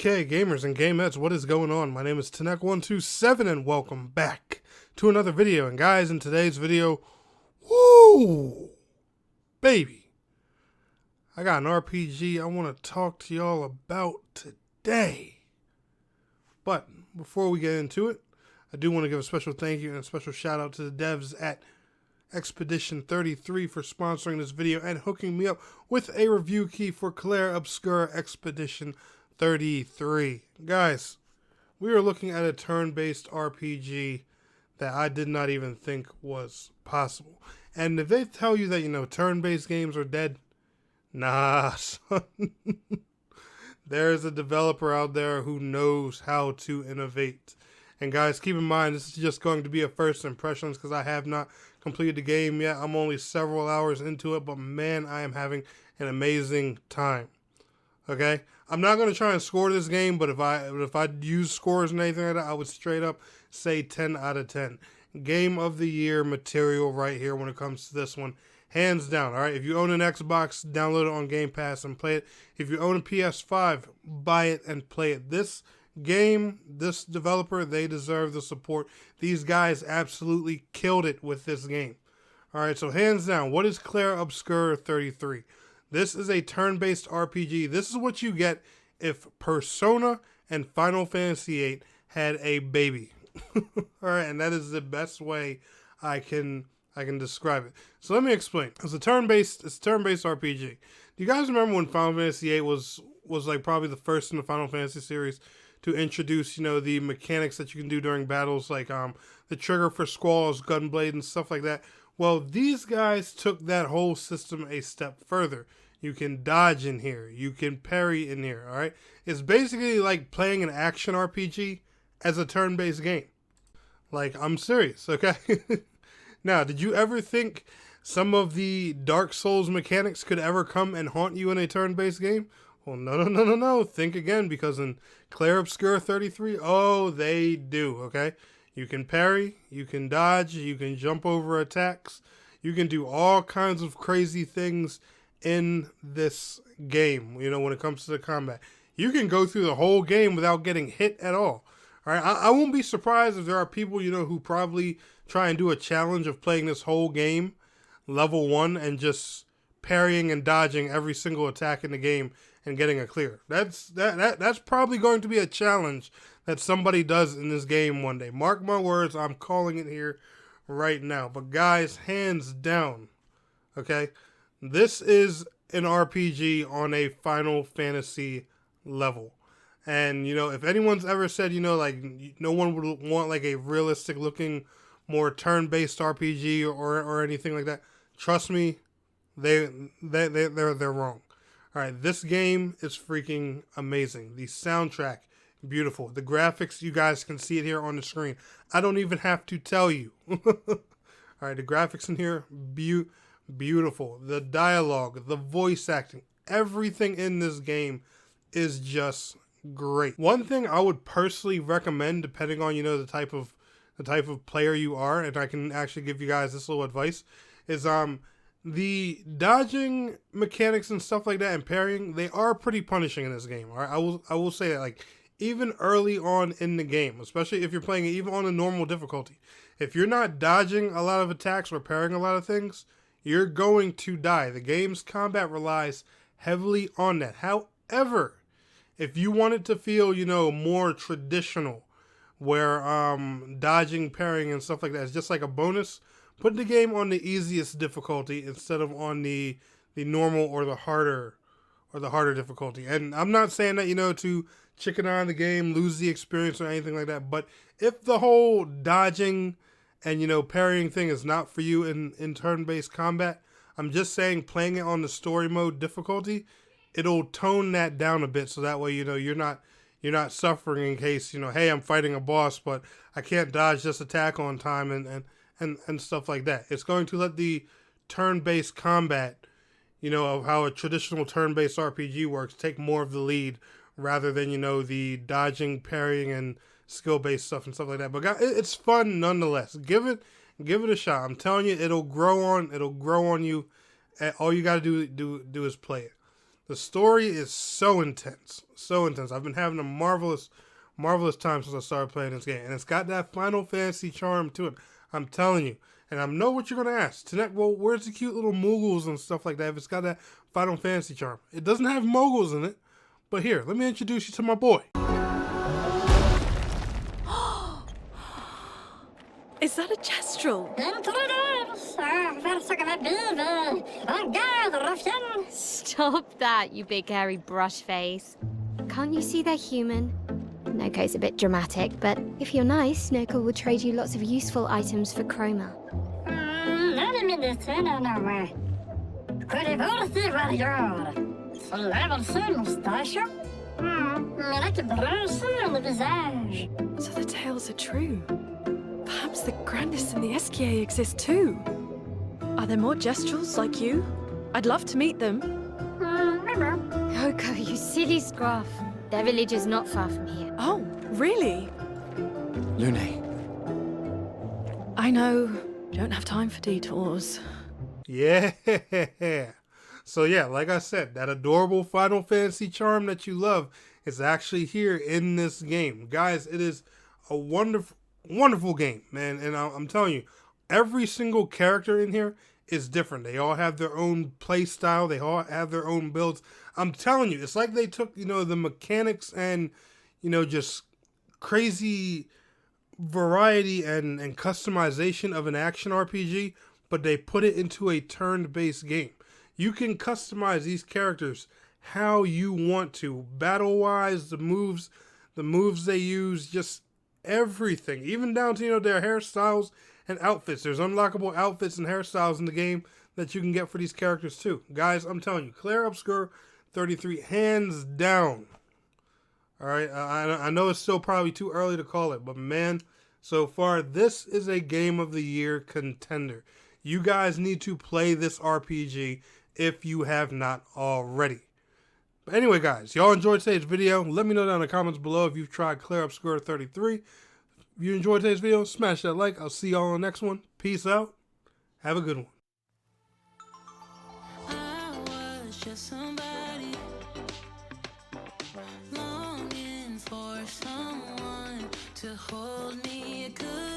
Okay, gamers and gamettes, what is going on? My name is Tenek127 and welcome back to another video. And guys, in today's video, woo, baby, I got an RPG I want to talk to y'all about today. But before we get into it, I do want to give a special thank you and a special shout out to the devs at Expedition 33 for sponsoring this video and hooking me up with a review key for Clair Obscur Expedition 33. Guys, we are looking at a turn-based RPG that I did not even think was possible. And if they tell you that, turn-based games are dead, nah, son. There's a developer out there who knows how to innovate. And guys, keep in mind, this is just going to be a first impressions because I have not completed the game yet. I'm only several hours into it, but man, I am having an amazing time. Okay? I'm not going to try and score this game, but if I use scores and anything like that, I would straight up say 10 out of 10. Game of the year material right here when it comes to this one. Hands down, all right? If you own an Xbox, download it on Game Pass and play it. If you own a PS5, buy it and play it. This game, this developer, they deserve the support. These guys absolutely killed it with this game. All right, so hands down, what is Clair Obscur 33? This is a turn-based RPG. This is what you get if Persona and Final Fantasy VIII had a baby. All right, and that is the best way I can describe it. So let me explain. It's a turn-based RPG. Do you guys remember when Final Fantasy VIII was like probably the first in the Final Fantasy series to introduce, the mechanics that you can do during battles, like the trigger for Squall's Gunblade and stuff like that? Well, these guys took that whole system a step further. You can dodge in here. You can parry in here, all right? It's basically like playing an action RPG as a turn-based game. Like, I'm serious, okay? Now, did you ever think some of the Dark Souls mechanics could ever come and haunt you in a turn-based game? Well, no. Think again, because in Clair Obscur 33, oh, they do, okay? You can parry, you can dodge, you can jump over attacks, you can do all kinds of crazy things in this game, when it comes to the combat. You can go through the whole game without getting hit at all. All right, I won't be surprised if there are people, who probably try and do a challenge of playing this whole game, level 1, and just parrying and dodging every single attack in the game and getting a clear. That's probably going to be a challenge that somebody does in this game one day. Mark my words, I'm calling it here right now. But guys, hands down, okay, this is an RPG on a Final Fantasy level. And, if anyone's ever said, like, no one would want, like, a realistic-looking, more turn-based RPG or anything like that, trust me, they're wrong. All right, this game is freaking amazing. The soundtrack, beautiful. The graphics, you guys can see it here on the screen. I don't even have to tell you. All right, the graphics in here, beautiful. The dialogue, the voice acting, everything in this game is just great. One thing I would personally recommend, depending on the type of player you are, and I can actually give you guys this little advice, is the dodging mechanics and stuff like that and parrying, they are pretty punishing in this game. All right, I will say that, like, even early on in the game, especially if you're playing it even on a normal difficulty, if you're not dodging a lot of attacks or parrying a lot of things, you're going to die. The game's combat relies heavily on that. However, if you want it to feel, more traditional, where dodging, parrying, and stuff like that is just like a bonus, put the game on the easiest difficulty instead of on the normal or the harder difficulty. And I'm not saying that, to chicken out on the game, lose the experience or anything like that. But if the whole dodging and, parrying thing is not for you in turn-based combat, I'm just saying playing it on the story mode difficulty, it'll tone that down a bit. So that way, you're not suffering in case, hey, I'm fighting a boss, but I can't dodge this attack on time and stuff like that. It's going to let the turn-based combat, of how a traditional turn-based RPG works, take more of the lead rather than, the dodging, parrying, and skill-based stuff and stuff like that. But guys, it's fun nonetheless. Give it a shot. I'm telling you, it'll grow on you. All you got to do is play it. The story is so intense, so intense. I've been having a marvelous time since I started playing this game, and it's got that Final Fantasy charm to it. I'm telling you. And I know what you're gonna ask. Tonight, well, where's the cute little moogles and stuff like that? If it's got that Final Fantasy charm, it doesn't have moguls in it. But here, let me introduce you to my boy. Is that a Kestrel? Stop that, you big hairy brush face. Can't you see they're human? Noko's a bit dramatic, but if you're nice, Noko will trade you lots of useful items for Chroma. So the tales are true. Perhaps the grandest in the SKA exist too. Are there more Kestrels like you? I'd love to meet them. Noko, you silly scruff. Their village is not far from here. Oh, really? Lune. I know. Don't have time for detours. Yeah. So yeah, like I said, that adorable Final Fantasy charm that you love is actually here in this game. Guys, it is a wonderful game, man. And I'm telling you, every single character in here is different. They all have their own play style. They all have their own builds. I'm telling you, it's like they took, the mechanics and, just crazy variety and customization of an action RPG, but they put it into a turn-based game. You can customize these characters how you want to, battle-wise, the moves they use, just everything, even down to their hairstyles and outfits. There's unlockable outfits and hairstyles in the game that you can get for these characters too. Guys, I'm telling you, Clair Obscur 33, hands down. All right, I know it's still probably too early to call it, but man, so far this is a Game of the Year contender. You guys need to play this RPG if you have not already. But anyway, guys, y'all enjoyed today's video. Let me know down in the comments below if you've tried Clair Obscur 33. If you enjoyed today's video, smash that like. I'll see y'all on the next one. Peace out. Have a good one. I was just somebody longing for someone to hold me good.